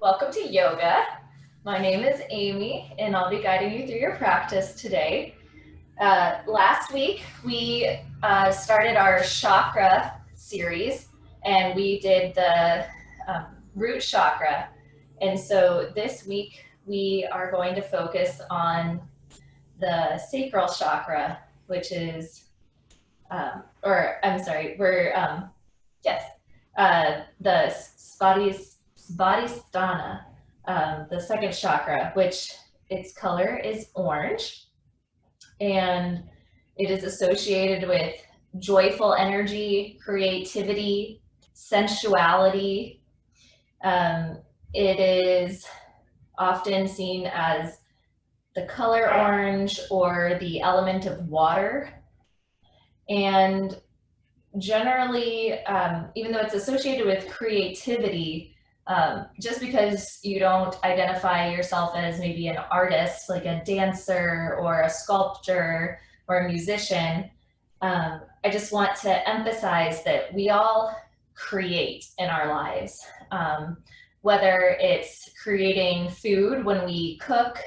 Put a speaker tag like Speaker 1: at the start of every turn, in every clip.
Speaker 1: Welcome to yoga. My name is Amy and I'll be guiding you through your practice today. Last week we started our chakra series and we did the root chakra. And so this week we are going to focus on the sacral chakra, which is, the Svadhisthana, the second chakra, which its color is orange, and it is associated with joyful energy, creativity, sensuality. It is often seen as the color orange or the element of water. And generally, even though it's associated with creativity, just because you don't identify yourself as maybe an artist, like a dancer or a sculptor or a musician, I just want to emphasize that we all create in our lives. Whether it's creating food when we cook,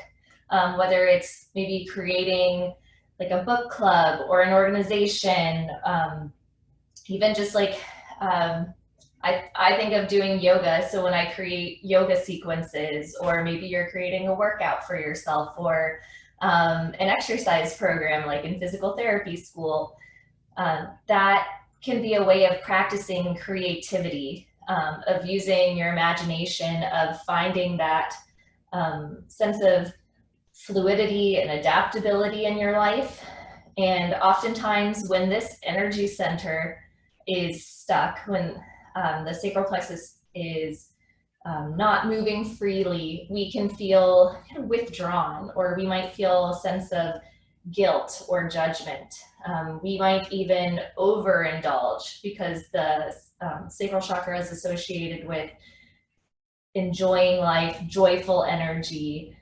Speaker 1: whether it's maybe creating like a book club or an organization, even just like, I think of doing yoga. So when I create yoga sequences, or maybe you're creating a workout for yourself, or an exercise program like in physical therapy school, that can be a way of practicing creativity, of using your imagination, of finding that sense of fluidity and adaptability in your life. And oftentimes when this energy center is stuck, when the sacral plexus is not moving freely, we can feel kind of withdrawn, or we might feel a sense of guilt or judgment. We might even overindulge because the sacral chakra is associated with enjoying life, joyful energy.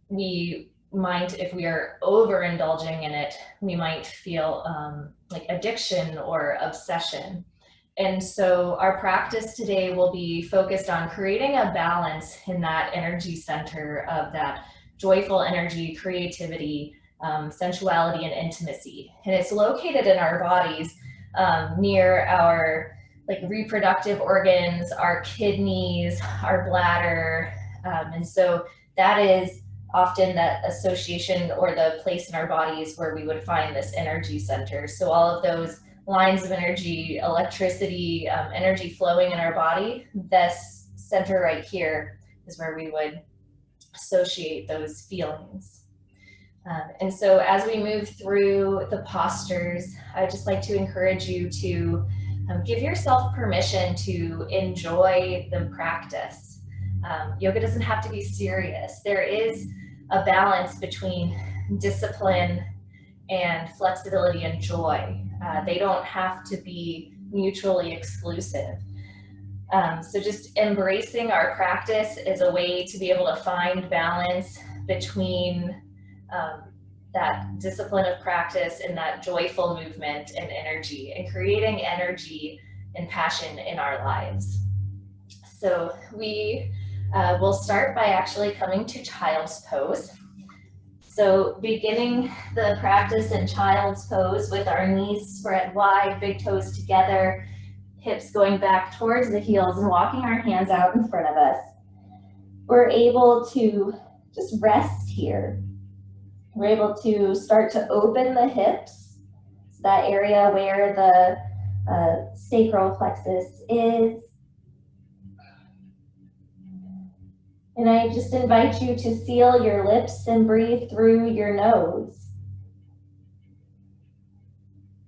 Speaker 1: We might, if we are overindulging in it, we might feel like addiction or obsession. And so our practice today will be focused on creating a balance in that energy center of that joyful energy, creativity, sensuality, and intimacy. And it's located in our bodies, near our like reproductive organs, our kidneys, our bladder. And so that is often that association or the place in our bodies where we would find this energy center. So all of those lines of energy, electricity, energy flowing in our body, this center right here is where we would associate those feelings. And so as we move through the postures, I'd just like to encourage you to give yourself permission to enjoy the practice. Yoga doesn't have to be serious. There is a balance between discipline and flexibility and joy. They don't have to be mutually exclusive. So just embracing our practice is a way to be able to find balance between that discipline of practice and that joyful movement and energy, and creating energy and passion in our lives. So we will start by actually coming to child's pose. So beginning the practice in child's pose with our knees spread wide, big toes together, hips going back towards the heels, and walking our hands out in front of us. We're able to just rest here. We're able to start to open the hips, so that area where the sacral plexus is. And I just invite you to seal your lips and breathe through your nose.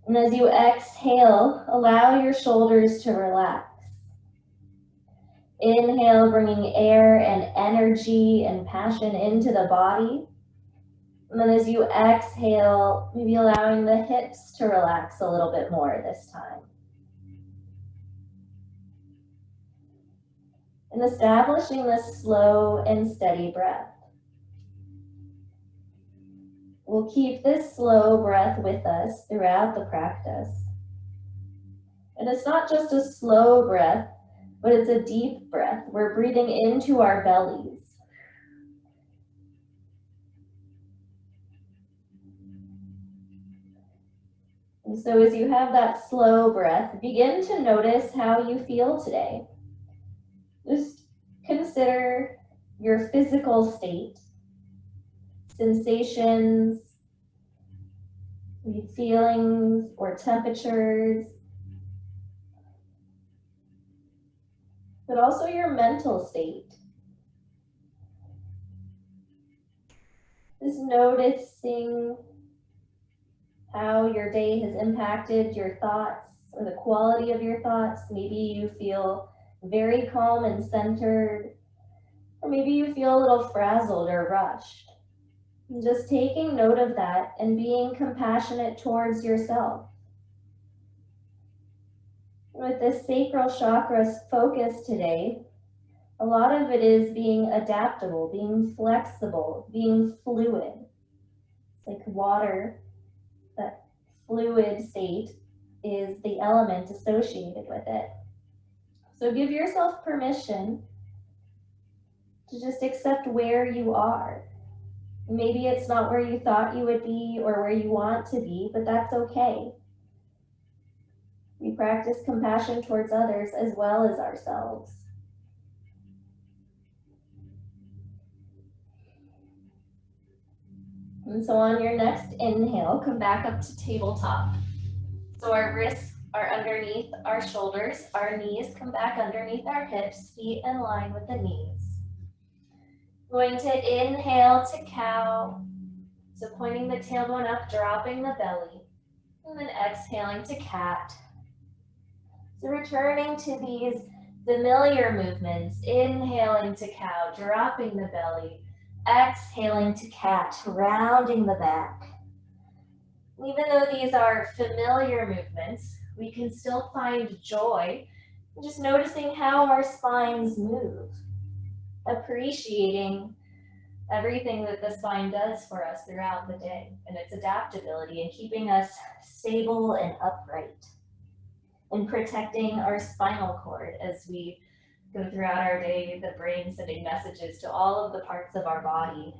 Speaker 1: And as you exhale, allow your shoulders to relax. Inhale, bringing air and energy and passion into the body. And then as you exhale, maybe allowing the hips to relax a little bit more this time. And establishing this slow and steady breath. We'll keep this slow breath with us throughout the practice. And it's not just a slow breath, but it's a deep breath. We're breathing into our bellies. And so as you have that slow breath, begin to notice how you feel today. Just consider your physical state, sensations, feelings or temperatures, but also your mental state. Just noticing how your day has impacted your thoughts or the quality of your thoughts. Maybe you feel very calm and centered, or maybe you feel a little frazzled or rushed. And just taking note of that and being compassionate towards yourself. With this sacral chakra focus today, a lot of it is being adaptable, being flexible, being fluid. It's like water. That fluid state is the element associated with it. So give yourself permission to just accept where you are. Maybe it's not where you thought you would be or where you want to be, but that's okay. We practice compassion towards others as well as ourselves. And so on your next inhale, come back up to tabletop. So our wrists are underneath our shoulders, our knees come back underneath our hips, feet in line with the knees. Going to inhale to cow. So pointing the tailbone up, dropping the belly. And then exhaling to cat. So returning to these familiar movements, inhaling to cow, dropping the belly. Exhaling to cat, rounding the back. Even though these are familiar movements, we can still find joy in just noticing how our spines move, appreciating everything that the spine does for us throughout the day and its adaptability and keeping us stable and upright and protecting our spinal cord as we go throughout our day, the brain sending messages to all of the parts of our body,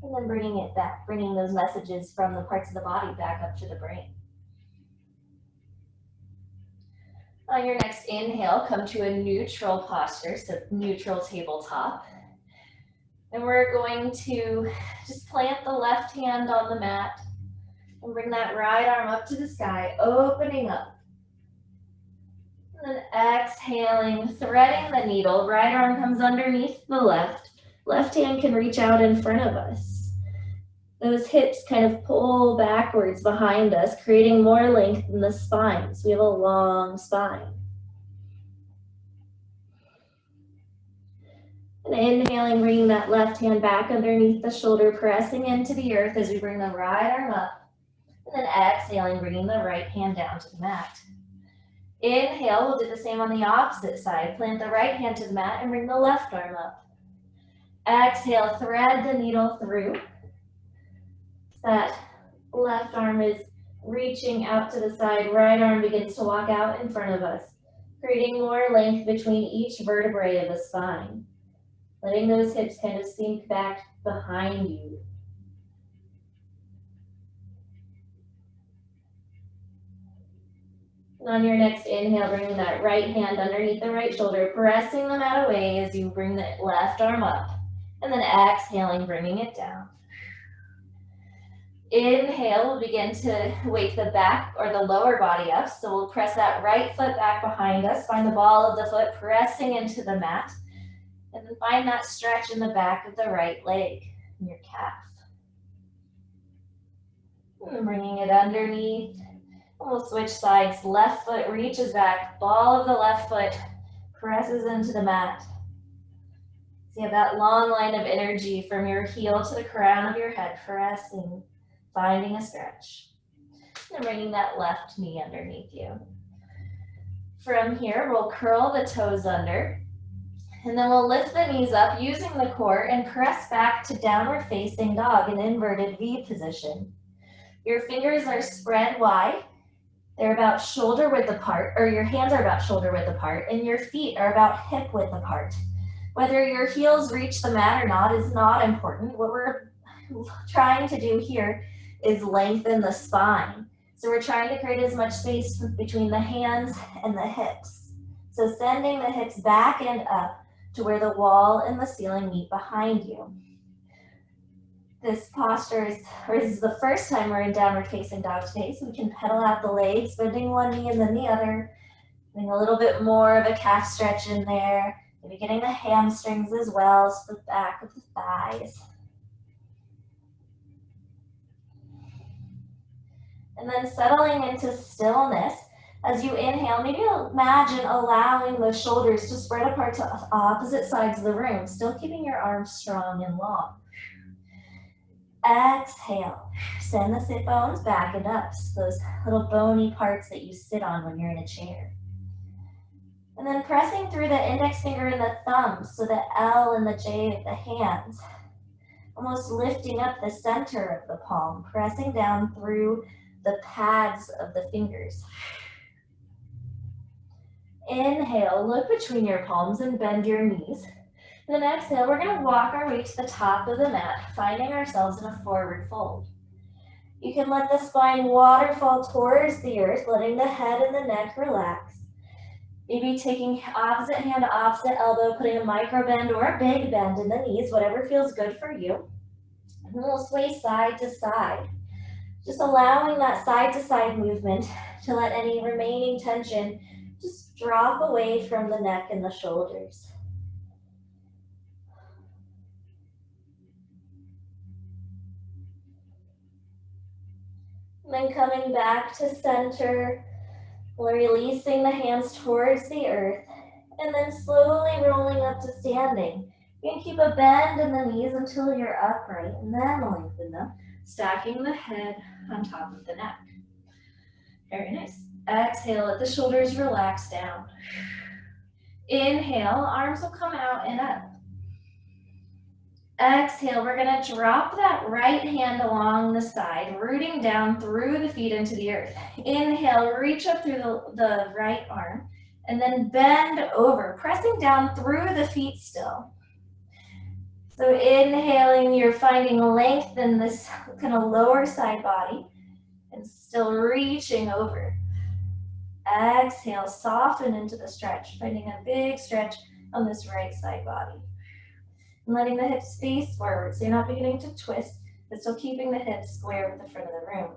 Speaker 1: and then bringing it back, bringing those messages from the parts of the body back up to the brain. On your next inhale, come to a neutral posture, so neutral tabletop. And we're going to just plant the left hand on the mat and bring that right arm up to the sky, opening up. And then exhaling, threading the needle, right arm comes underneath the left. Left hand can reach out in front of us. Those hips kind of pull backwards behind us, creating more length in the spine. So we have a long spine. And inhaling, bringing that left hand back underneath the shoulder, pressing into the earth as we bring the right arm up. And then exhaling, bringing the right hand down to the mat. Inhale, we'll do the same on the opposite side. Plant the right hand to the mat and bring the left arm up. Exhale, thread the needle through. That left arm is reaching out to the side, right arm begins to walk out in front of us, creating more length between each vertebrae of the spine. Letting those hips kind of sink back behind you. On your next inhale, bringing that right hand underneath the right shoulder, pressing the mat away as you bring the left arm up. And then exhaling, bringing it down. Inhale, we'll begin to wake the back or the lower body up. So we'll press that right foot back behind us, find the ball of the foot pressing into the mat. And then find that stretch in the back of the right leg, in your calf. And bringing it underneath. We'll switch sides. Left foot reaches back. Ball of the left foot presses into the mat. So you have that long line of energy from your heel to the crown of your head, pressing, finding a stretch. And bringing that left knee underneath you. From here, we'll curl the toes under. And then we'll lift the knees up using the core and press back to downward facing dog in inverted V position. Your fingers are spread wide. They're about shoulder width apart, or your hands are about shoulder width apart, and your feet are about hip width apart. Whether your heels reach the mat or not is not important. What we're trying to do here is lengthen the spine. So we're trying to create as much space between the hands and the hips. So sending the hips back and up to where the wall and the ceiling meet behind you. This posture is the first time we're in downward facing dog today, so we can pedal out the legs, bending one knee and then the other, getting a little bit more of a calf stretch in there, maybe getting the hamstrings as well, so the back of the thighs. And then settling into stillness. As you inhale, maybe imagine allowing the shoulders to spread apart to opposite sides of the room, still keeping your arms strong and long. Exhale, send the sit bones back and up, so those little bony parts that you sit on when you're in a chair. And then pressing through the index finger and the thumb, so the L and the J of the hands, almost lifting up the center of the palm, pressing down through the pads of the fingers. Inhale, look between your palms and bend your knees. And then exhale, we're going to walk our way to the top of the mat, finding ourselves in a forward fold. You can let the spine waterfall towards the earth, letting the head and the neck relax. Maybe taking opposite hand to opposite elbow, putting a micro bend or a big bend in the knees, whatever feels good for you. And then we'll sway side to side. Just allowing that side to side movement to let any remaining tension just drop away from the neck and the shoulders. And then coming back to center, releasing the hands towards the earth, and then slowly rolling up to standing. You can keep a bend in the knees until you're upright, and then lengthen them, stacking the head on top of the neck. Very nice. Exhale, let the shoulders relax down. Inhale, arms will come out and up. Exhale, we're going to drop that right hand along the side, rooting down through the feet into the earth. Inhale, reach up through the right arm, and then bend over, pressing down through the feet still. So inhaling, you're finding length in this kind of lower side body, and still reaching over. Exhale, soften into the stretch, finding a big stretch on this right side body. And letting the hips face forward, so you're not beginning to twist, but still keeping the hips square with the front of the room.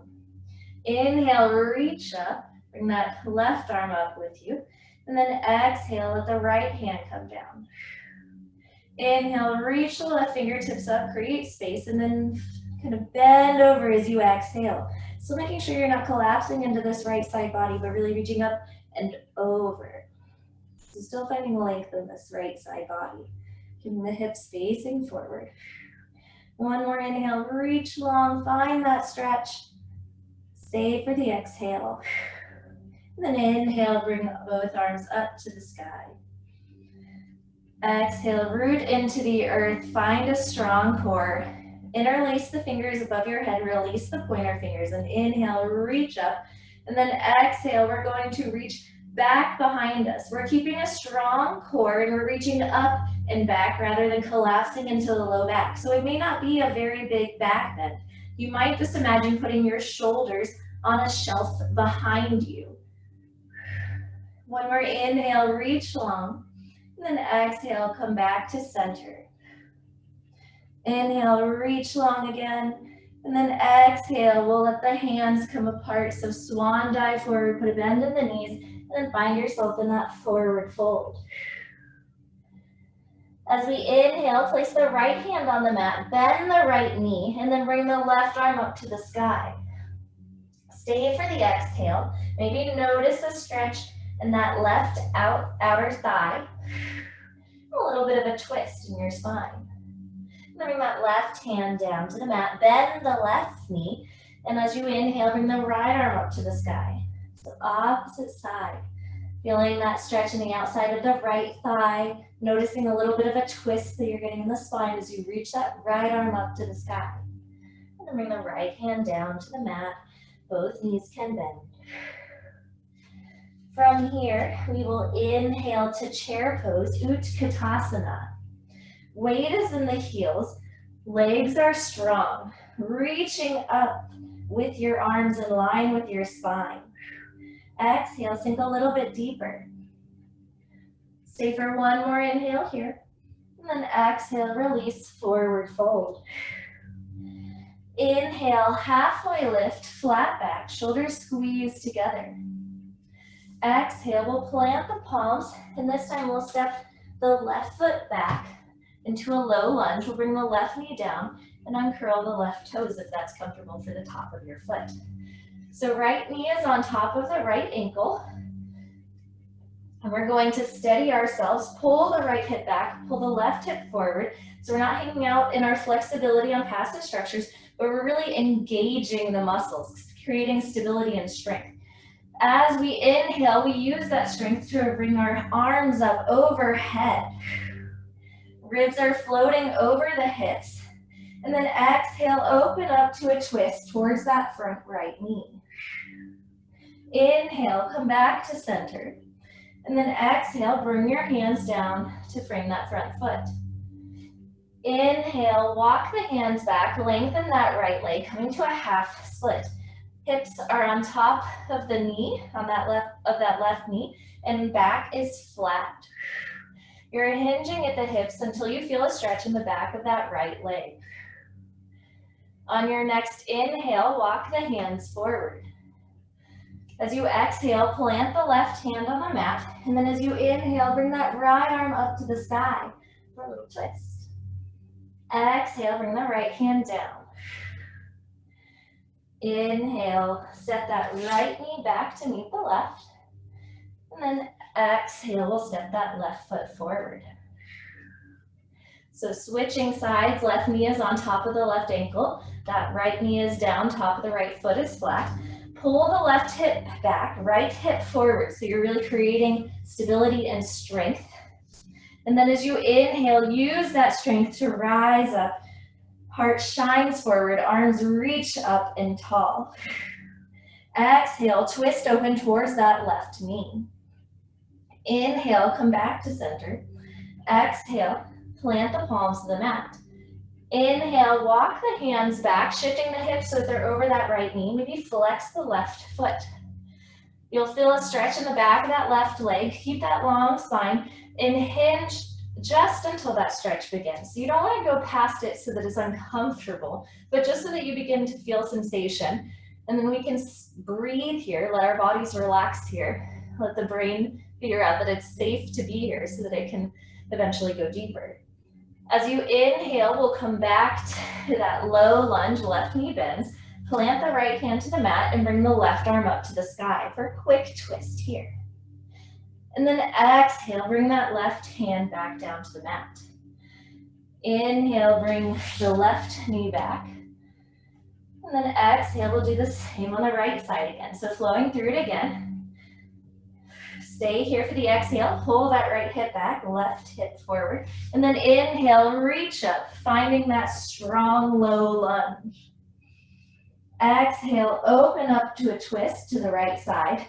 Speaker 1: Inhale, reach up, bring that left arm up with you, and then exhale, let the right hand come down. Inhale, reach the left fingertips up, create space, and then kind of bend over as you exhale. So making sure you're not collapsing into this right side body, but really reaching up and over. So still finding length in this right side body. Keeping the hips facing forward. One more inhale, reach long, find that stretch. Stay for the exhale. And then inhale, bring both arms up to the sky. Exhale, root into the earth, find a strong core. Interlace the fingers above your head, release the pointer fingers, and inhale, reach up. And then exhale, we're going to reach back behind us. We're keeping a strong core and we're reaching up and back rather than collapsing into the low back. So it may not be a very big back bend. You might just imagine putting your shoulders on a shelf behind you. One more inhale, reach long, and then exhale, come back to center. Inhale, reach long again, and then exhale, we'll let the hands come apart. So swan dive forward, put a bend in the knees, and then find yourself in that forward fold. As we inhale, place the right hand on the mat, bend the right knee, and then bring the left arm up to the sky. Stay for the exhale. Maybe notice a stretch in that left outer thigh. A little bit of a twist in your spine. Bring that left hand down to the mat, bend the left knee, and as you inhale, bring the right arm up to the sky. So opposite side. Feeling that stretch in the outside of the right thigh, noticing a little bit of a twist that you're getting in the spine as you reach that right arm up to the sky. And then bring the right hand down to the mat. Both knees can bend. From here, we will inhale to chair pose, Utkatasana. Weight is in the heels, legs are strong, reaching up with your arms in line with your spine. Exhale, sink a little bit deeper. Stay for one more inhale here. And then exhale, release, forward fold. Inhale, halfway lift, flat back, shoulders squeeze together. Exhale, we'll plant the palms, and this time we'll step the left foot back into a low lunge. We'll bring the left knee down and uncurl the left toes if that's comfortable for the top of your foot. So right knee is on top of the right ankle. And we're going to steady ourselves, pull the right hip back, pull the left hip forward. So we're not hanging out in our flexibility on passive structures, but we're really engaging the muscles, creating stability and strength. As we inhale, we use that strength to bring our arms up overhead. Ribs are floating over the hips. And then exhale, open up to a twist towards that front right knee. Inhale, come back to center. And then exhale, bring your hands down to frame that front foot. Inhale, walk the hands back, lengthen that right leg, coming to a half split. Hips are on top of the knee, on that left knee, and back is flat. You're hinging at the hips until you feel a stretch in the back of that right leg. On your next inhale, walk the hands forward. As you exhale, plant the left hand on the mat, and then as you inhale, bring that right arm up to the sky for a little twist. Exhale, bring the right hand down. Inhale, step that right knee back to meet the left, and then exhale, we'll step that left foot forward. So switching sides, left knee is on top of the left ankle, that right knee is down, top of the right foot is flat. Pull the left hip back, right hip forward, so you're really creating stability and strength. And then as you inhale, use that strength to rise up. Heart shines forward, arms reach up and tall. Exhale, twist open towards that left knee. Inhale, come back to center. Exhale, plant the palms to the mat. Inhale, walk the hands back, shifting the hips so that they're over that right knee. Maybe flex the left foot. You'll feel a stretch in the back of that left leg. Keep that long spine and hinge just until that stretch begins. So you don't want to go past it so that it's uncomfortable, but just so that you begin to feel sensation. And then we can breathe here, let our bodies relax here. Let the brain figure out that it's safe to be here so that it can eventually go deeper. As you inhale, we'll come back to that low lunge, left knee bends. Plant the right hand to the mat and bring the left arm up to the sky for a quick twist here. And then exhale, bring that left hand back down to the mat. Inhale, bring the left knee back. And then exhale, we'll do the same on the right side again. So flowing through it again. Stay here for the exhale, pull that right hip back, left hip forward. And then inhale, reach up, finding that strong low lunge. Exhale, open up to a twist to the right side.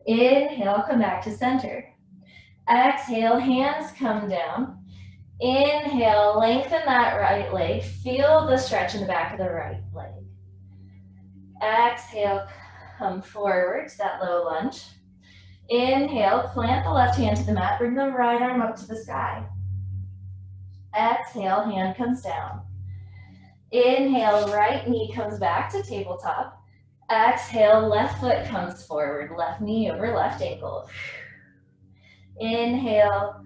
Speaker 1: Inhale, come back to center. Exhale, hands come down. Inhale, lengthen that right leg. Feel the stretch in the back of the right leg. Exhale, come forward to that low lunge. Inhale, plant the left hand to the mat. Bring the right arm up to the sky. Exhale, hand comes down. Inhale, right knee comes back to tabletop. Exhale, left foot comes forward, left knee over left ankle. Inhale,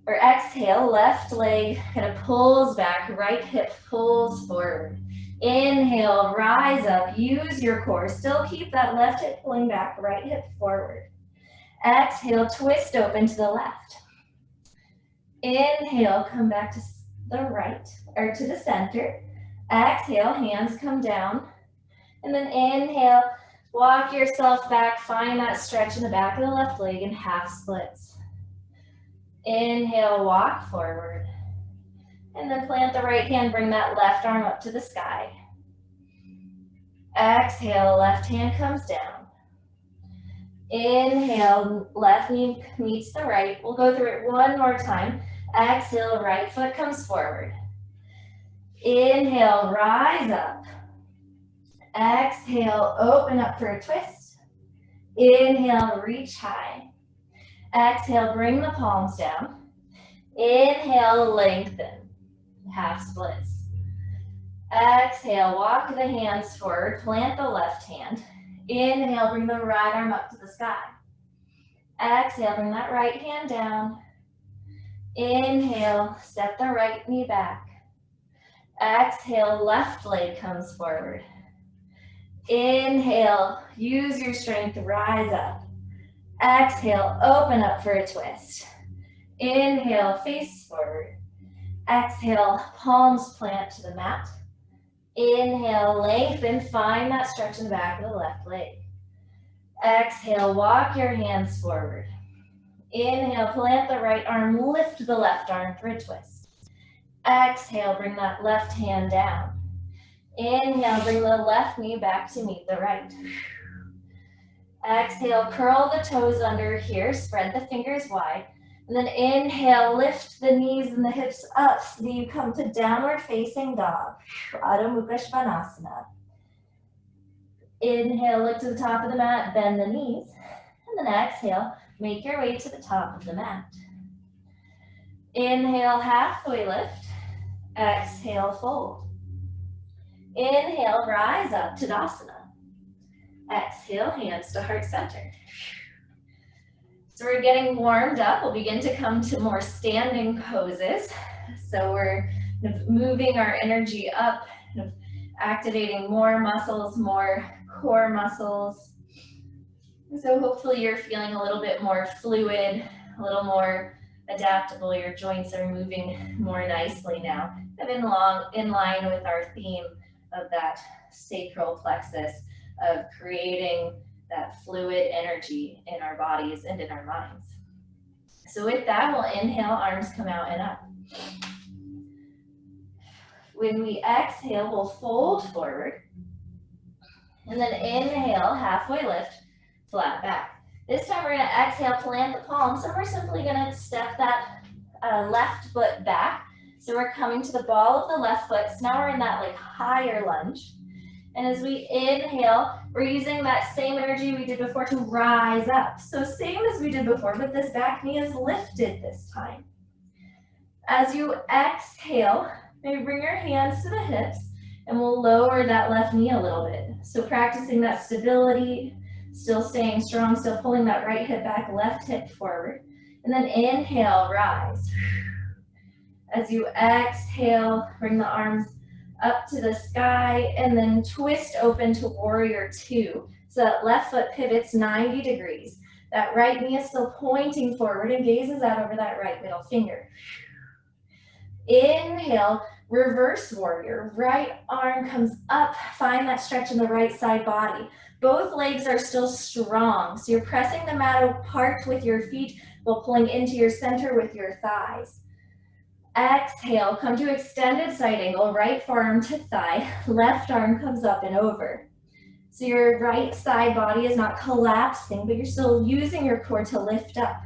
Speaker 1: or exhale, left leg kind of pulls back, right hip pulls forward. Inhale, rise up, use your core. Still keep that left hip pulling back, right hip forward. Exhale, twist open to the left. Inhale, come back to the right, or to the center. Exhale, hands come down. And then inhale, walk yourself back, find that stretch in the back of the left leg in half splits. Inhale, walk forward. And then plant the right hand, bring that left arm up to the sky. Exhale, left hand comes down. Inhale, left knee meets the right. We'll go through it one more time. Exhale, right foot comes forward. Inhale, rise up. Exhale, open up for a twist. Inhale, reach high. Exhale, bring the palms down. Inhale, lengthen. Half splits. Exhale, walk the hands forward, plant the left hand. Inhale, bring the right arm up to the sky. Exhale, bring that right hand down. Inhale, step the right knee back. Exhale, left leg comes forward. Inhale, use your strength, rise up. Exhale, open up for a twist. Inhale, face forward. Exhale, palms plant to the mat. Inhale, lengthen, find that stretch in the back of the left leg. Exhale, walk your hands forward. Inhale, plant the right arm, lift the left arm for a twist. Exhale, bring that left hand down. Inhale, bring the left knee back to meet the right. Exhale, curl the toes under here, spread the fingers wide. And then inhale, lift the knees and the hips up so that you come to downward facing dog, Adho Mukha Svanasana. Inhale, look to the top of the mat, bend the knees. And then exhale, make your way to the top of the mat. Inhale, halfway lift. Exhale, fold. Inhale, rise up, Tadasana. Exhale, hands to heart center. So we're getting warmed up. We'll begin to come to more standing poses. So we're kind of moving our energy up, kind of activating more muscles, more core muscles. So hopefully you're feeling a little bit more fluid, a little more adaptable. Your joints are moving more nicely now, kind of in line with our theme of that sacral plexus, of creating that fluid energy in our bodies and in our minds. So with that, we'll inhale, arms come out and up. When we exhale, we'll fold forward. And then inhale, halfway lift, flat back. This time we're gonna exhale, plant the palms, and we're simply gonna step that left foot back. So we're coming to the ball of the left foot. So now we're in that like higher lunge. And as we inhale, we're using that same energy we did before to rise up. So same as we did before, but this back knee is lifted this time. As you exhale, maybe bring your hands to the hips, and we'll lower that left knee a little bit. So practicing that stability, still staying strong, still pulling that right hip back, left hip forward. And then inhale, rise. As you exhale, bring the arms up to the sky, and then twist open to warrior two. So that left foot pivots 90 degrees. That right knee is still pointing forward and gazes out over that right middle finger. Inhale, reverse warrior. Right arm comes up, find that stretch in the right side body. Both legs are still strong, so you're pressing the mat apart with your feet while pulling into your center with your thighs. Exhale, come to extended side angle, right forearm to thigh, left arm comes up and over. So your right side body is not collapsing, but you're still using your core to lift up.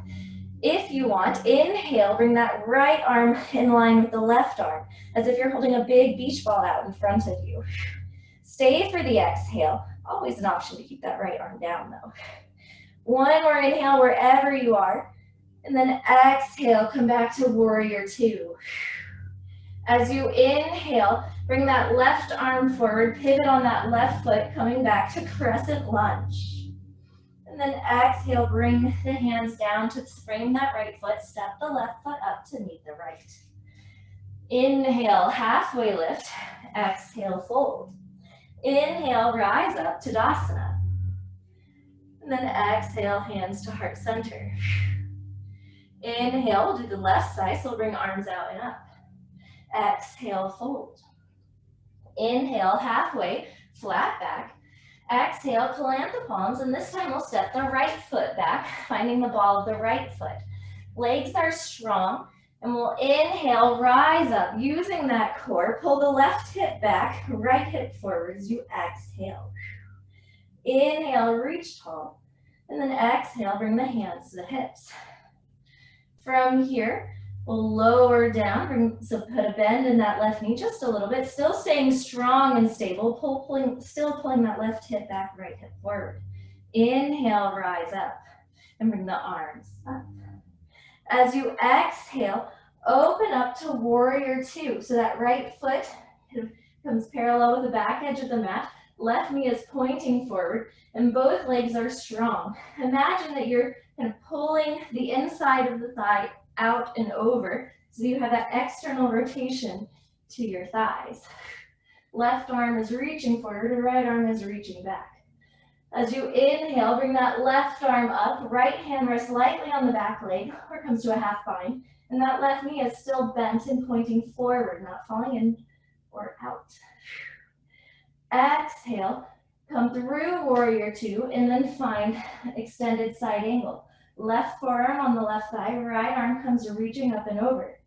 Speaker 1: If you want, inhale, bring that right arm in line with the left arm, as if you're holding a big beach ball out in front of you. Stay for the exhale. Always an option to keep that right arm down though. One more inhale wherever you are. And then exhale, come back to warrior two. As you inhale, bring that left arm forward, pivot on that left foot, coming back to crescent lunge. And then exhale, bring the hands down to spring that right foot, step the left foot up to meet the right. Inhale, halfway lift, exhale, fold. Inhale, rise up, Tadasana. And then exhale, hands to heart center. Inhale, we'll do the left side, so we'll bring arms out and up. Exhale, fold. Inhale, halfway, flat back. Exhale, plant the palms, and this time we'll step the right foot back, finding the ball of the right foot. Legs are strong, and we'll inhale, rise up, using that core. Pull the left hip back, right hip forward as you exhale. Inhale, reach tall. And then exhale, bring the hands to the hips. From here, we'll lower down, so put a bend in that left knee just a little bit, still staying strong and stable, still pulling that left hip back, right hip forward. Inhale, rise up, and bring the arms up. As you exhale, open up to warrior two. So that right foot comes parallel with the back edge of the mat. Left knee is pointing forward, and both legs are strong. Imagine that you're kind of pulling the inside of the thigh out and over, so you have that external rotation to your thighs. Left arm is reaching forward, the right arm is reaching back. As you inhale, bring that left arm up, right hand rests lightly on the back leg, or comes to a half bind, and that left knee is still bent and pointing forward, not falling in or out. Exhale, come through warrior two, and then find extended side angle. Left forearm on the left thigh, right arm comes reaching up and over.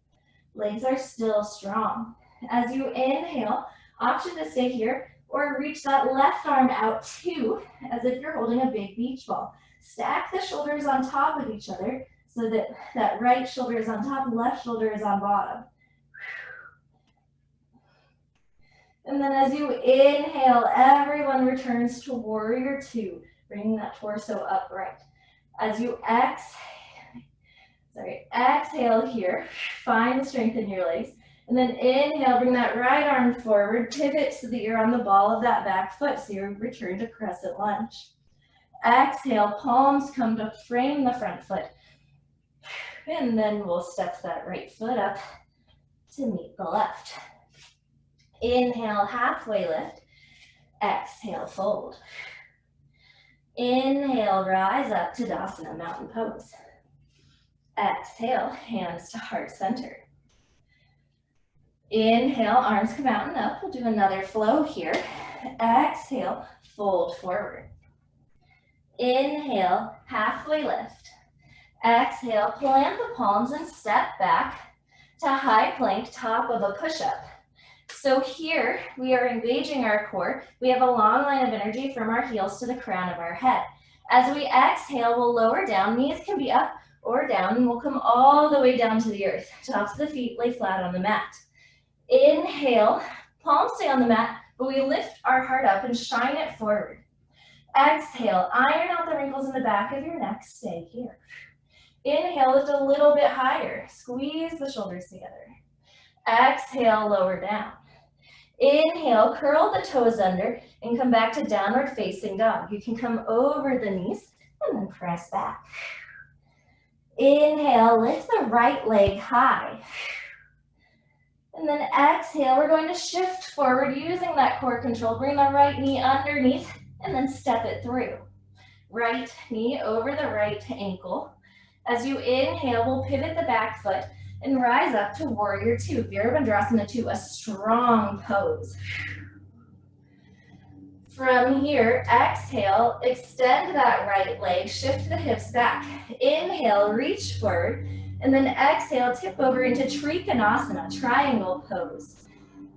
Speaker 1: Legs are still strong. As you inhale, option to stay here, or reach that left arm out too, as if you're holding a big beach ball. Stack the shoulders on top of each other so that that right shoulder is on top, left shoulder is on bottom. And then as you inhale, everyone returns to warrior two, bringing that torso upright. As you exhale here, find the strength in your legs. And then inhale, bring that right arm forward, pivot so that you're on the ball of that back foot, so you return to crescent lunge. Exhale, palms come to frame the front foot. And then we'll step that right foot up to meet the left. Inhale, halfway lift. Exhale, fold. Inhale, rise up to Tadasana, mountain pose. Exhale, hands to heart center. Inhale, arms come out and up. We'll do another flow here. Exhale, fold forward. Inhale, halfway lift. Exhale, plant the palms and step back to high plank, top of a push-up. So here, we are engaging our core. We have a long line of energy from our heels to the crown of our head. As we exhale, we'll lower down. Knees can be up or down, and we'll come all the way down to the earth. Tops of the feet lay flat on the mat. Inhale, palms stay on the mat, but we lift our heart up and shine it forward. Exhale, iron out the wrinkles in the back of your neck, stay here. Inhale, lift a little bit higher, squeeze the shoulders together. Exhale, lower down. Inhale, curl the toes under and come back to downward facing dog. You can come over the knees and then press back. Inhale, lift the right leg high. And then exhale, we're going to shift forward using that core control. Bring the right knee underneath and then step it through. Right knee over the right ankle. As you inhale, we'll pivot the back foot and rise up to warrior two, Virabhadrasana to a strong pose. From here, exhale, extend that right leg, shift the hips back. Inhale, reach forward. And then exhale, tip over into Trikonasana, triangle pose.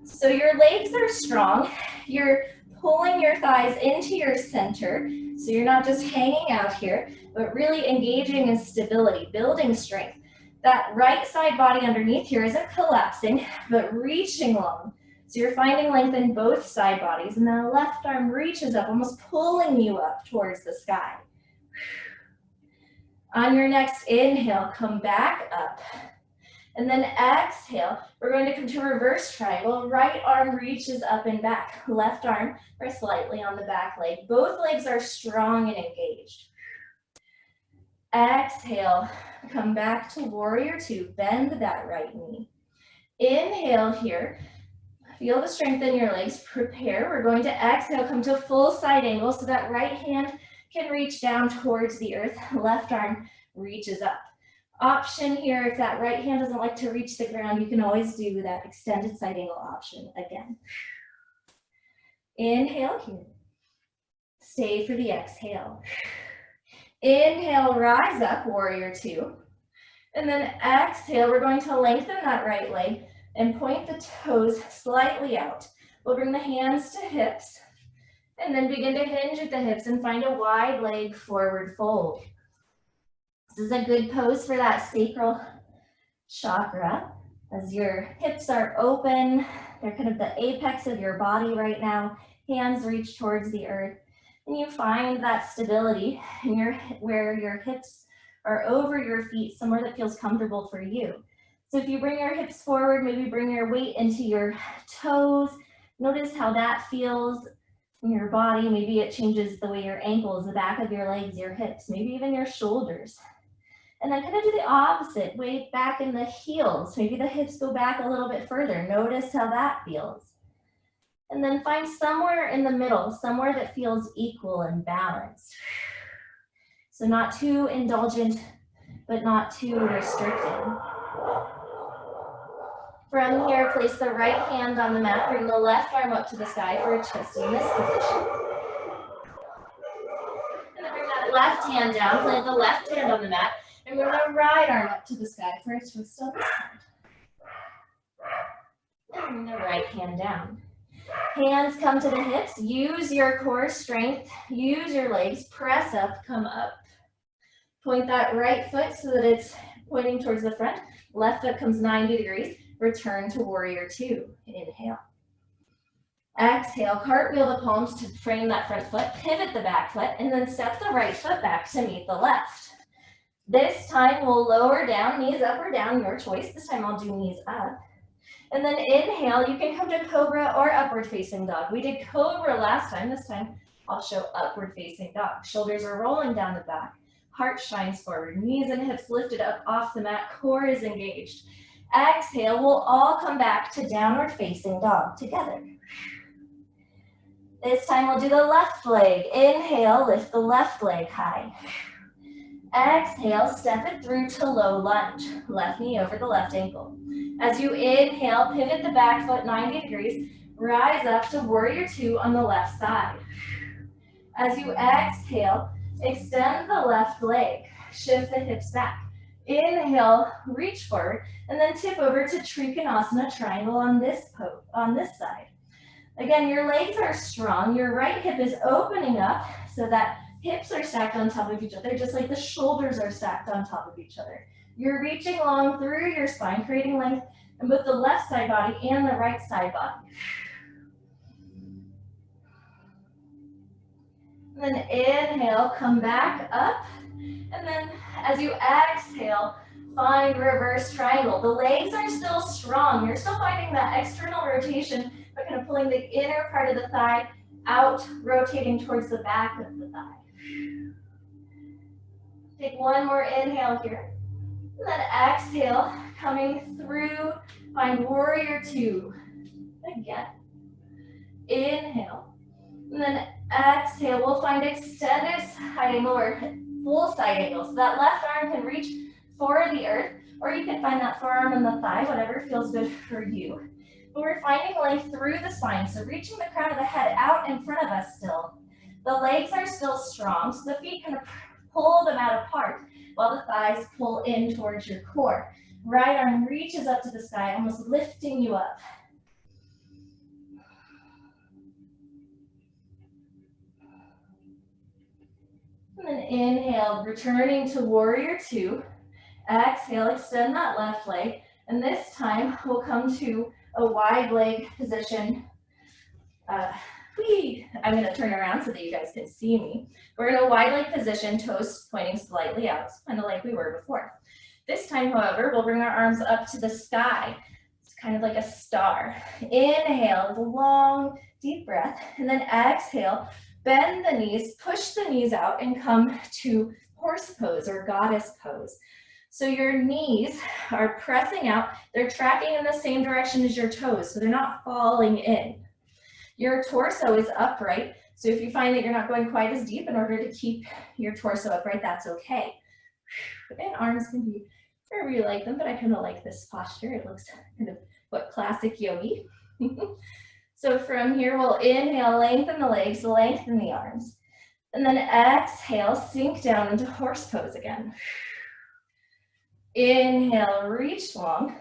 Speaker 1: So your legs are strong. You're pulling your thighs into your center. So you're not just hanging out here, but really engaging in stability, building strength. That right side body underneath here isn't collapsing, but reaching long. So you're finding length in both side bodies. And then the left arm reaches up, almost pulling you up towards the sky. On your next inhale, come back up. And then exhale, we're going to come to reverse triangle. Right arm reaches up and back. Left arm rests slightly on the back leg. Both legs are strong and engaged. Exhale, come back to warrior two. Bend that right knee. Inhale here. Feel the strength in your legs. Prepare. We're going to exhale, come to full side angle so that right hand can reach down towards the earth. Left arm reaches up. Option here, if that right hand doesn't like to reach the ground, you can always do that extended side angle option again. Inhale here. Stay for the exhale. Inhale, rise up, warrior two. And then exhale, we're going to lengthen that right leg and point the toes slightly out. We'll bring the hands to hips And then begin to hinge at the hips and find a wide leg forward fold. This is a good pose for that sacral chakra, as your hips are open. They're kind of the apex of your body right now. Hands reach towards the earth. And you find that stability in where your hips are over your feet, somewhere that feels comfortable for you. So if you bring your hips forward, maybe bring your weight into your toes. Notice how that feels in your body. Maybe it changes the way your ankles, the back of your legs, your hips, maybe even your shoulders. And then kind of do the opposite, weight back in the heels. Maybe the hips go back a little bit further. Notice how that feels. And then find somewhere in the middle, somewhere that feels equal and balanced. So not too indulgent, but not too restricted. From here, place the right hand on the mat, bring the left arm up to the sky for a twist in this position. And then bring that left hand down, plant the left hand on the mat, and bring the right arm up to the sky for a twist on this side. And bring the right hand down. Hands come to the hips, use your core strength, use your legs, press up, come up. Point that right foot so that it's pointing towards the front. Left foot comes 90 degrees. Return to warrior two. Inhale. Exhale, cartwheel the palms to frame that front foot, pivot the back foot, and then step the right foot back to meet the left. This time we'll lower down, knees up or down, your choice. This time I'll do knees up. And then inhale, you can come to Cobra or upward facing dog. We did Cobra last time. This time I'll show upward facing dog. Shoulders are rolling down the back. Heart shines forward. Knees and hips lifted up off the mat. Core is engaged. Exhale, we'll all come back to downward facing dog together. This time we'll do the left leg. Inhale, lift the left leg high. Exhale, step it through to low lunge. Left knee over the left ankle. As you inhale, pivot the back foot 90 degrees. Rise up to warrior two on the left side. As you exhale, extend the left leg. Shift the hips back. Inhale, reach forward, and then tip over to Trikonasana triangle on this side. Again, your legs are strong. Your right hip is opening up so that hips are stacked on top of each other, just like the shoulders are stacked on top of each other. You're reaching long through your spine, creating length in both the left side body and the right side body. And then inhale, come back up. And then as you exhale, find reverse triangle. The legs are still strong. You're still finding that external rotation, but kind of pulling the inner part of the thigh out, rotating towards the back of the thigh. Take one more inhale here. And then exhale, coming through, find warrior two. Again. Inhale. And then exhale, we'll find extended side angle or full side angle. So that left arm can reach for the earth, or you can find that forearm in the thigh, whatever feels good for you. But we're finding length through the spine, so reaching the crown of the head out in front of us still. The legs are still strong, so the feet kind of pull the mat apart while the thighs pull in towards your core. Right arm reaches up to the sky, almost lifting you up. And then inhale, returning to warrior two. Exhale, extend that left leg. And this time we'll come to a wide leg position. I'm going to turn around so that you guys can see me. We're in a wide leg position, toes pointing slightly out, kind of like we were before. This time, however, we'll bring our arms up to the sky. It's kind of like a star. Inhale with a long, deep breath. And then exhale, bend the knees, push the knees out, and come to horse pose or goddess pose. So your knees are pressing out. They're tracking in the same direction as your toes, so they're not falling in. Your torso is upright, so if you find that you're not going quite as deep, in order to keep your torso upright, that's okay. And arms can be wherever you like them, but I kind of like this posture. It looks kind of what classic yogi. So from here, we'll inhale, lengthen the legs, lengthen the arms. And then exhale, sink down into horse pose again. Inhale, reach long.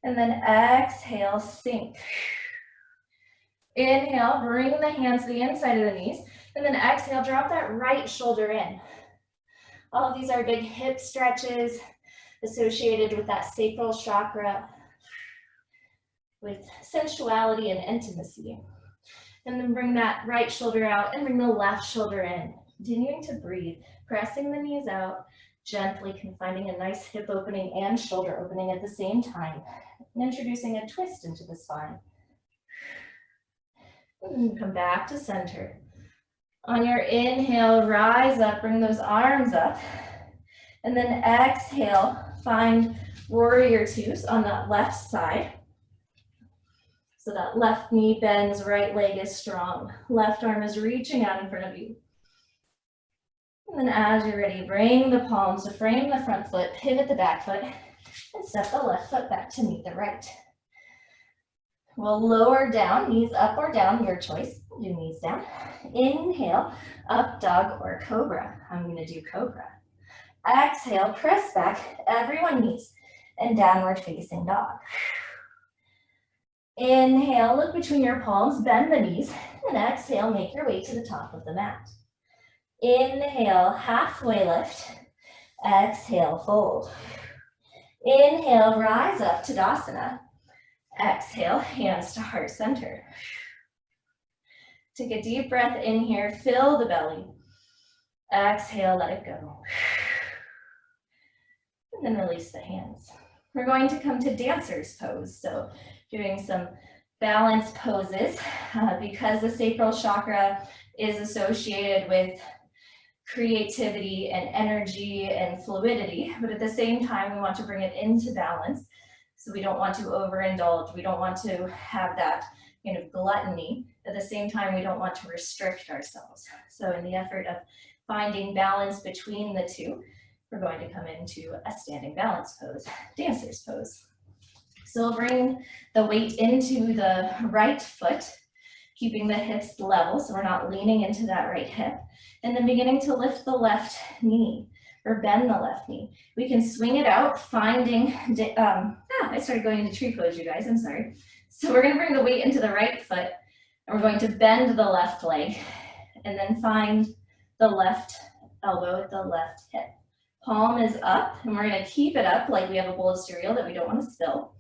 Speaker 1: And then exhale, sink. Inhale, bring the hands to the inside of the knees, and then exhale, drop that right shoulder in. All of these are big hip stretches associated with that sacral chakra, with sensuality and intimacy. And then bring that right shoulder out and bring the left shoulder in. Continuing to breathe, pressing the knees out, gently finding a nice hip opening and shoulder opening at the same time, and introducing a twist into the spine. And come back to center. On your inhale, rise up, bring those arms up, and then exhale, find warrior twos on that left side. So that left knee bends, right leg is strong. Left arm is reaching out in front of you. And then as you're ready, bring the palms to frame the front foot, pivot the back foot, and step the left foot back to meet the right. We'll lower down, knees up or down, your choice. Do knees down. Inhale, up dog or cobra. I'm gonna do cobra. Exhale, press back, everyone knees, and downward facing dog. Inhale, look between your palms, bend the knees, and exhale, make your way to the top of the mat. Inhale, halfway lift. Exhale, fold. Inhale, rise up, Tadasana. Exhale, hands to heart center. Take a deep breath in here, fill the belly. Exhale, let it go. And then release the hands. We're going to come to dancer's pose. So doing some balance poses because the sacral chakra is associated with creativity and energy and fluidity, but at the same time, we want to bring it into balance. So we don't want to overindulge. We don't want to have that kind of gluttony. At the same time, we don't want to restrict ourselves. So in the effort of finding balance between the two, we're going to come into a standing balance pose, dancer's pose. So we'll bring the weight into the right foot, keeping the hips level so we're not leaning into that right hip, and then beginning to lift the left knee or bend the left knee. We can swing it out, finding, I started going into tree pose, you guys, I'm sorry. So we're gonna bring the weight into the right foot, and we're going to bend the left leg, and then find the left elbow at the left hip. Palm is up, and we're gonna keep it up like we have a bowl of cereal that we don't wanna spill.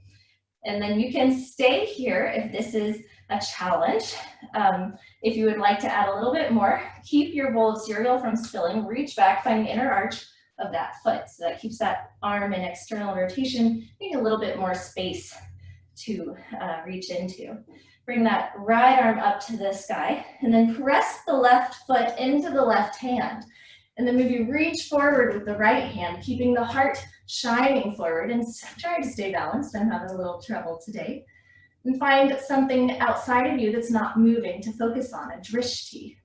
Speaker 1: And then you can stay here if this is a challenge. If you would like to add a little bit more, keep your bowl of cereal from spilling, reach back, find the inner arch of that foot. So that keeps that arm in external rotation, maybe a little bit more space to reach into. Bring that right arm up to the sky, and then press the left foot into the left hand. And then maybe reach forward with the right hand, keeping the heart shining forward and trying to stay balanced. I'm having a little trouble today. And find something outside of you that's not moving to focus on, a drishti.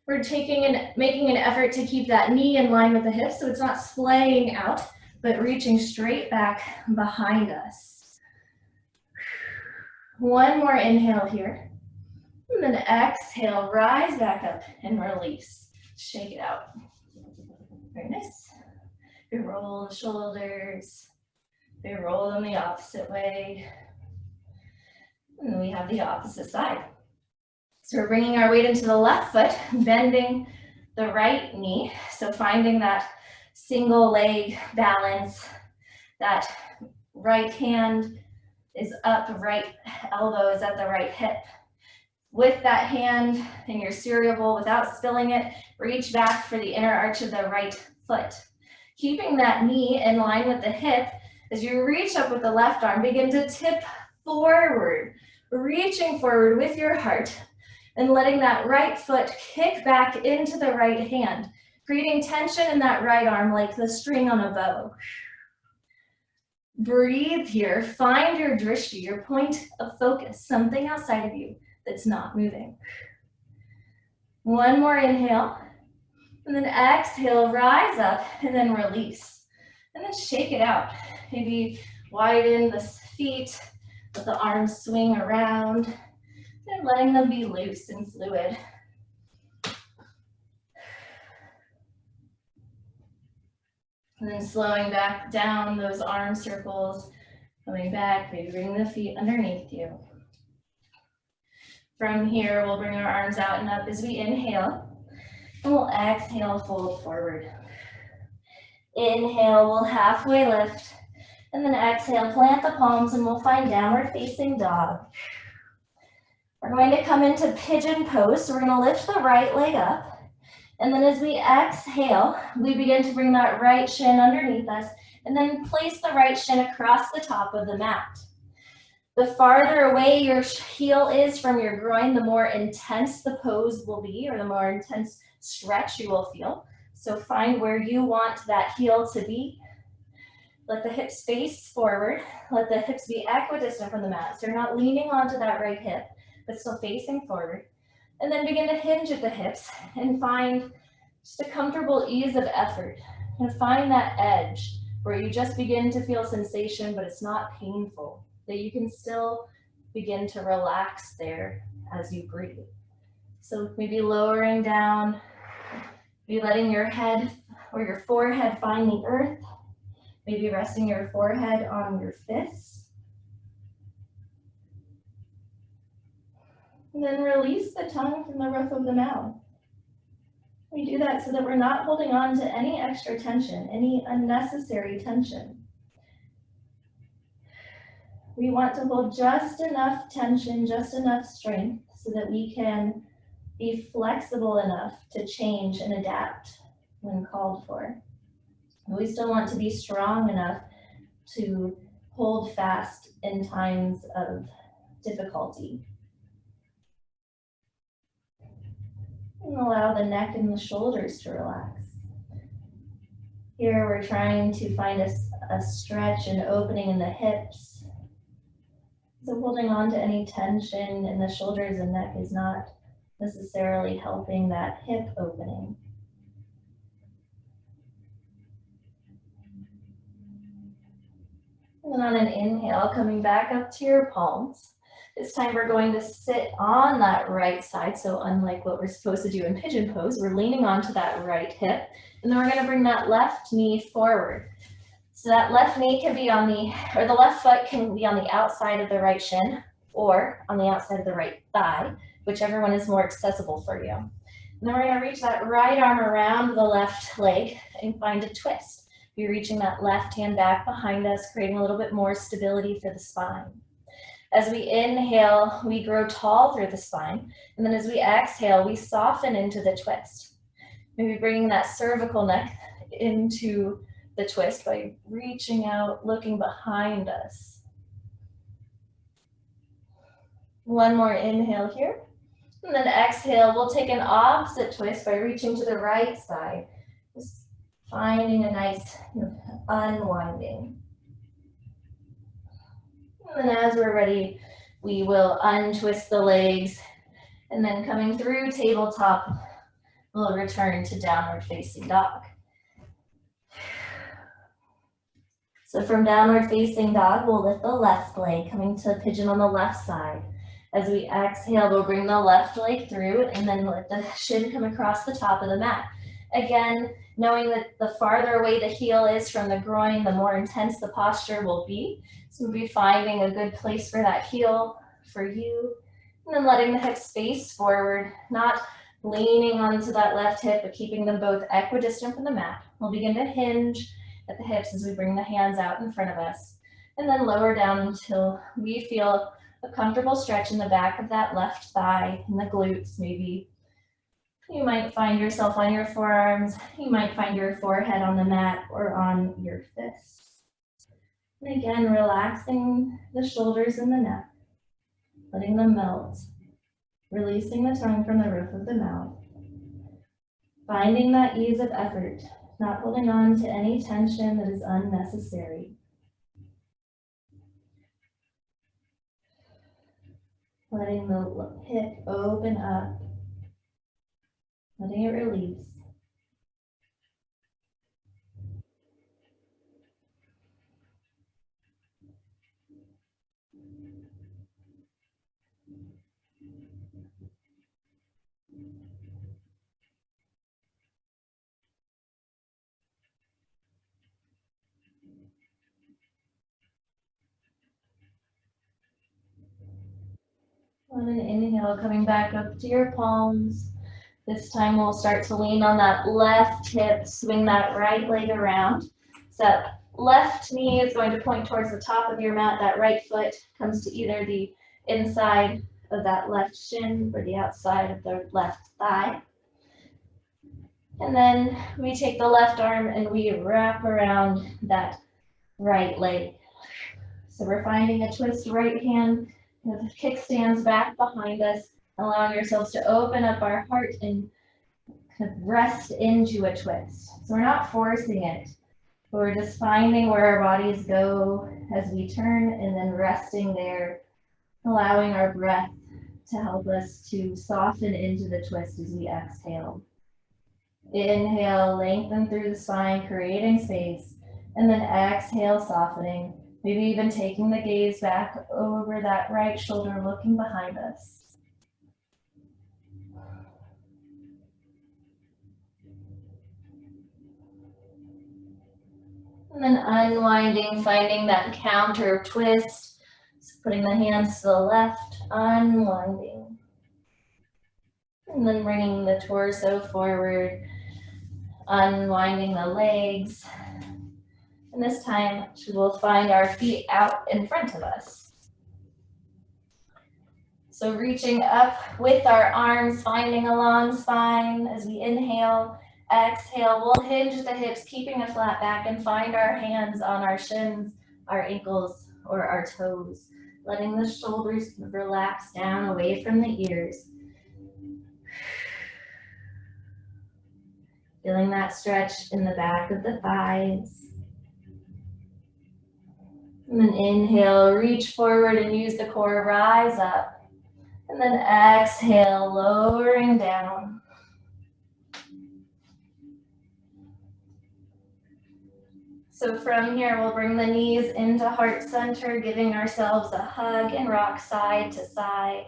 Speaker 1: We're making an effort to keep that knee in line with the hip so it's not splaying out, but reaching straight back behind us. One more inhale here. And then exhale, rise back up and release. Shake it out. Very nice. We roll the shoulders. We roll them the opposite way. And then we have the opposite side. So we're bringing our weight into the left foot, bending the right knee. So finding that single leg balance, that right hand is up, right elbow is at the right hip. With that hand in your cereal bowl, without spilling it, reach back for the inner arch of the right foot. Keeping that knee in line with the hip, as you reach up with the left arm, begin to tip forward, reaching forward with your heart and letting that right foot kick back into the right hand, creating tension in that right arm like the string on a bow. Breathe here, find your drishti, your point of focus, something outside of you that's not moving. One more inhale, and then exhale, rise up, and then release. And then shake it out. Maybe widen the feet, let the arms swing around, and letting them be loose and fluid. And then slowing back down those arm circles, coming back, maybe bring the feet underneath you. From here, we'll bring our arms out and up as we inhale, and we'll exhale, fold forward. Inhale, we'll halfway lift, and then exhale, plant the palms, and we'll find downward facing dog. We're going to come into pigeon pose, so we're going to lift the right leg up, and then as we exhale, we begin to bring that right shin underneath us, and then place the right shin across the top of the mat. The farther away your heel is from your groin, the more intense the pose will be, or the more intense stretch you will feel. So find where you want that heel to be. Let the hips face forward. Let the hips be equidistant from the mat. So you're not leaning onto that right hip, but still facing forward. And then begin to hinge at the hips and find just a comfortable ease of effort. And find that edge where you just begin to feel sensation, but it's not painful. That you can still begin to relax there as you breathe. So maybe lowering down, maybe letting your head or your forehead find the earth, maybe resting your forehead on your fists. And then release the tongue from the roof of the mouth. We do that so that we're not holding on to any extra tension, any unnecessary tension. We want to hold just enough tension, just enough strength so that we can be flexible enough to change and adapt when called for. We still want to be strong enough to hold fast in times of difficulty. And allow the neck and the shoulders to relax. Here we're trying to find a stretch and opening in the hips. So holding on to any tension in the shoulders and neck is not necessarily helping that hip opening. And then on an inhale, coming back up to your palms. This time we're going to sit on that right side. So unlike what we're supposed to do in pigeon pose, we're leaning onto that right hip. And then we're going to bring that left knee forward. So that left knee can be on the left foot can be on the outside of the right shin or on the outside of the right thigh, whichever one is more accessible for you. And then we're going to reach that right arm around the left leg and find a twist. You're reaching that left hand back behind us, creating a little bit more stability for the spine. As we inhale, we grow tall through the spine. And then as we exhale, we soften into the twist. Maybe bringing that cervical neck into the twist by reaching out, looking behind us. One more inhale here. And then exhale, we'll take an opposite twist by reaching to the right side. Just finding a nice unwinding. And then as we're ready, we will untwist the legs. And then coming through tabletop, we'll return to downward facing dog. So from downward facing dog, we'll lift the left leg, coming to pigeon on the left side. As we exhale, we'll bring the left leg through and then let the shin come across the top of the mat. Again, knowing that the farther away the heel is from the groin, the more intense the posture will be. So we'll be finding a good place for that heel for you. And then letting the hips face forward, not leaning onto that left hip, but keeping them both equidistant from the mat. We'll begin to hinge at the hips as we bring the hands out in front of us, and then lower down until we feel a comfortable stretch in the back of that left thigh and the glutes. Maybe you might find yourself on your forearms, you might find your forehead on the mat or on your fists. And again, relaxing the shoulders and the neck, letting them melt, releasing the tongue from the roof of the mouth, finding that ease of effort, not holding on to any tension that is unnecessary. Letting the hip open up, letting it release. On an inhale, coming back up to your palms. This time we'll start to lean on that left hip, swing that right leg around. So that left knee is going to point towards the top of your mat. That right foot comes to either the inside of that left shin or the outside of the left thigh. And then we take the left arm and we wrap around that right leg. So we're finding a twist right hand, the kickstands back behind us, allowing ourselves to open up our heart and kind of rest into a twist. So we're not forcing it, but we're just finding where our bodies go as we turn and then resting there, allowing our breath to help us to soften into the twist as we exhale. Inhale, lengthen through the spine, creating space, and then exhale, softening. Maybe even taking the gaze back over that right shoulder, looking behind us. And then unwinding, finding that counter twist. So putting the hands to the left, unwinding. And then bringing the torso forward, unwinding the legs. And this time we will find our feet out in front of us. So reaching up with our arms, finding a long spine as we inhale, exhale. We'll hinge the hips, keeping a flat back, and find our hands on our shins, our ankles, or our toes. Letting the shoulders relax down away from the ears. Feeling that stretch in the back of the thighs. And then inhale, reach forward and use the core, rise up. And then exhale, lowering down. So from here, we'll bring the knees into heart center, giving ourselves a hug and rock side to side.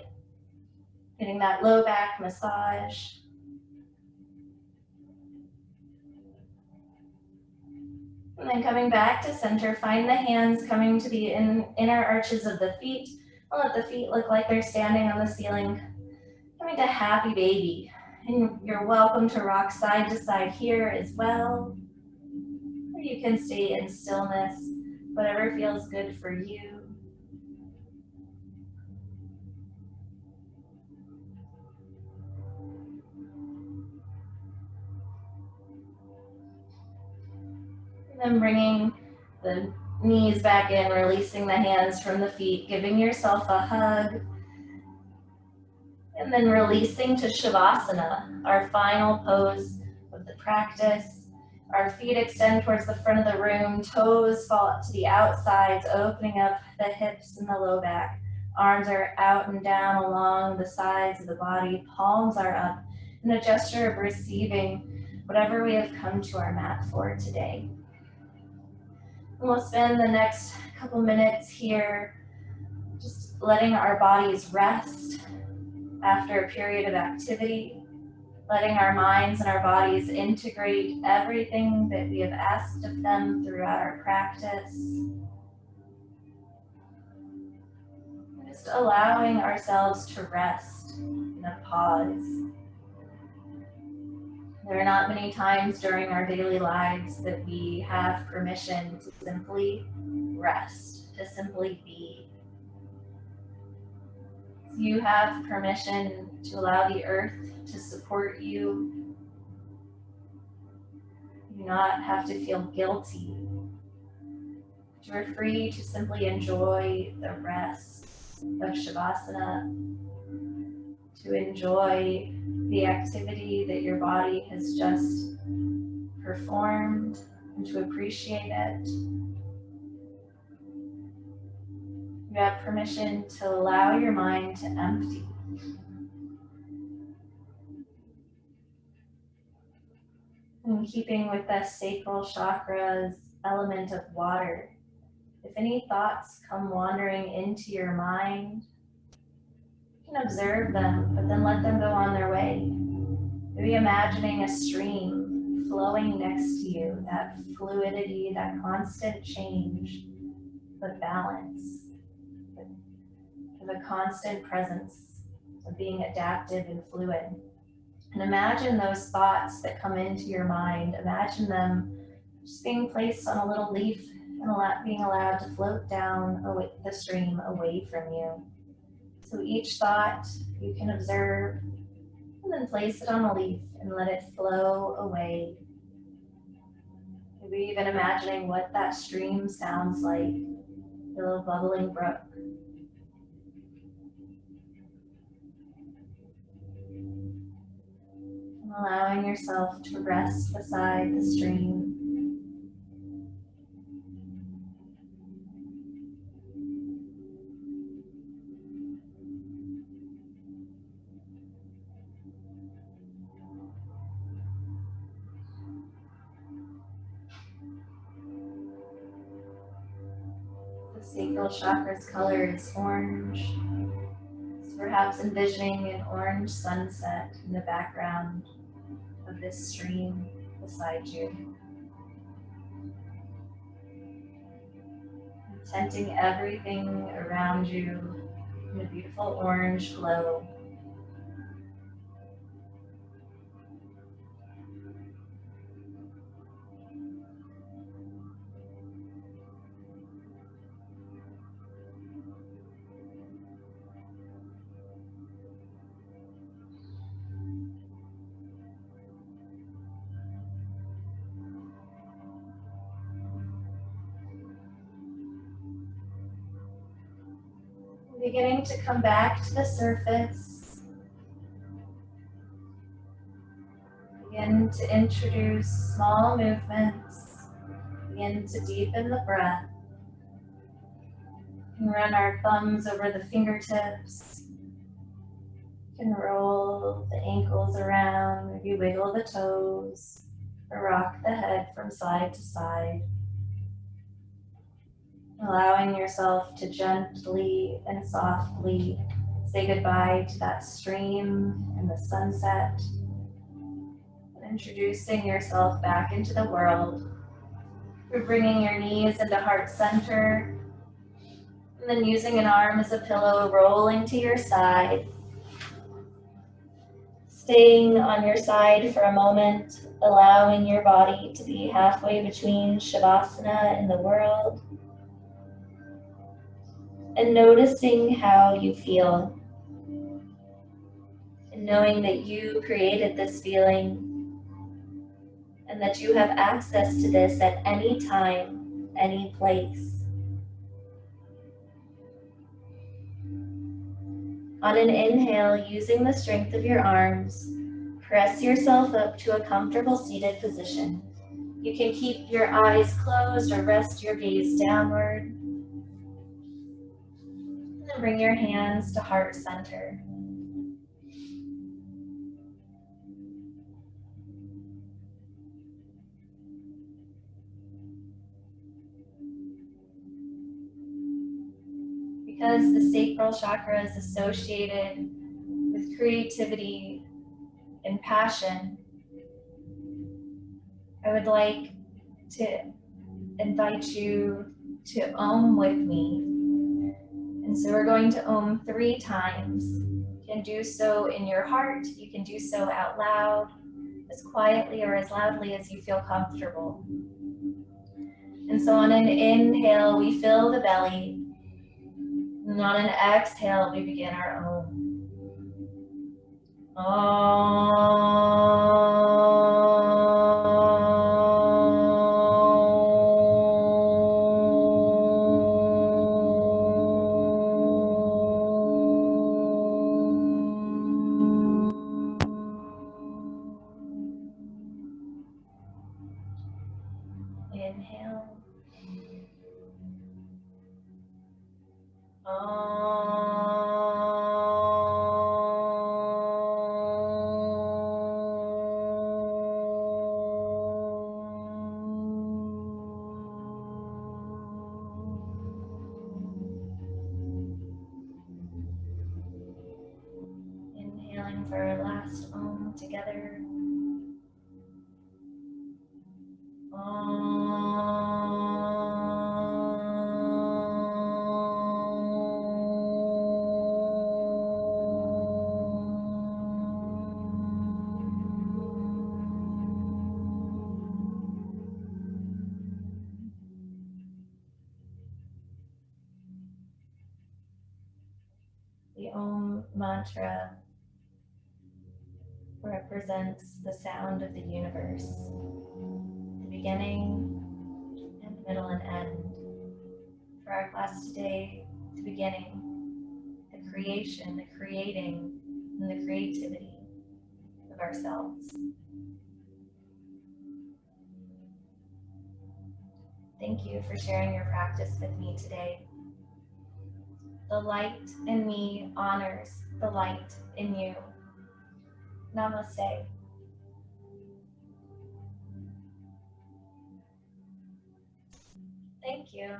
Speaker 1: Getting that low back massage. And then coming back to center, find the hands coming to the inner arches of the feet. I'll let the feet look like they're standing on the ceiling. Coming to happy baby. And you're welcome to rock side to side here as well. Or you can stay in stillness, whatever feels good for you. And then bringing the knees back in, releasing the hands from the feet, giving yourself a hug. And then releasing to Shavasana, our final pose of the practice. Our feet extend towards the front of the room, toes fall to the outsides, opening up the hips and the low back. Arms are out and down along the sides of the body, palms are up, in a gesture of receiving whatever we have come to our mat for today. And we'll spend the next couple minutes here just letting our bodies rest after a period of activity, letting our minds and our bodies integrate everything that we have asked of them throughout our practice. Just allowing ourselves to rest in a pause. There are not many times during our daily lives that we have permission to simply rest, to simply be. You have permission to allow the earth to support you. You do not have to feel guilty. You are free to simply enjoy the rest of Shavasana, to enjoy the activity that your body has just performed, and to appreciate it. You have permission to allow your mind to empty. And keeping with the Sacral Chakra's element of water, if any thoughts come wandering into your mind, you can observe them, but then let them go on their way. Maybe imagining a stream flowing next to you, that fluidity, that constant change, but balance. The constant presence of being adaptive and fluid. And imagine those thoughts that come into your mind. Imagine them just being placed on a little leaf and being allowed to float down the stream away from you. So each thought you can observe and then place it on a leaf and let it flow away. Maybe even imagining what that stream sounds like, a little bubbling brook. And allowing yourself to rest beside the stream. The sacral chakra's color is orange. So perhaps envisioning an orange sunset in the background of this stream beside you. Tinting everything around you in a beautiful orange glow. Beginning to come back to the surface. Begin to introduce small movements. Begin to deepen the breath. We can run our thumbs over the fingertips. We can roll the ankles around, maybe wiggle the toes, or rock the head from side to side. Allowing yourself to gently and softly say goodbye to that stream and the sunset. And introducing yourself back into the world. We're bringing your knees into heart center. And then using an arm as a pillow, rolling to your side. Staying on your side for a moment, allowing your body to be halfway between Shavasana and the world. And noticing how you feel. And knowing that you created this feeling and that you have access to this at any time, any place. On an inhale, using the strength of your arms, press yourself up to a comfortable seated position. You can keep your eyes closed or rest your gaze downward. And bring your hands to heart center. Because the sacral chakra is associated with creativity and passion, I would like to invite you to Om with me. And so we're going to Om 3 times. You can do so in your heart. You can do so out loud, as quietly or as loudly as you feel comfortable. And so on an inhale, we fill the belly. And on an exhale, we begin our Om. Inhale. Inhaling for our last Om together. mantra represents the sound of the universe, the beginning and the middle and end. For our class today, the beginning, the creation, the creating, and the creativity of ourselves. Thank you for sharing your practice with me today. The light in me honors the light in you. Namaste. Thank you.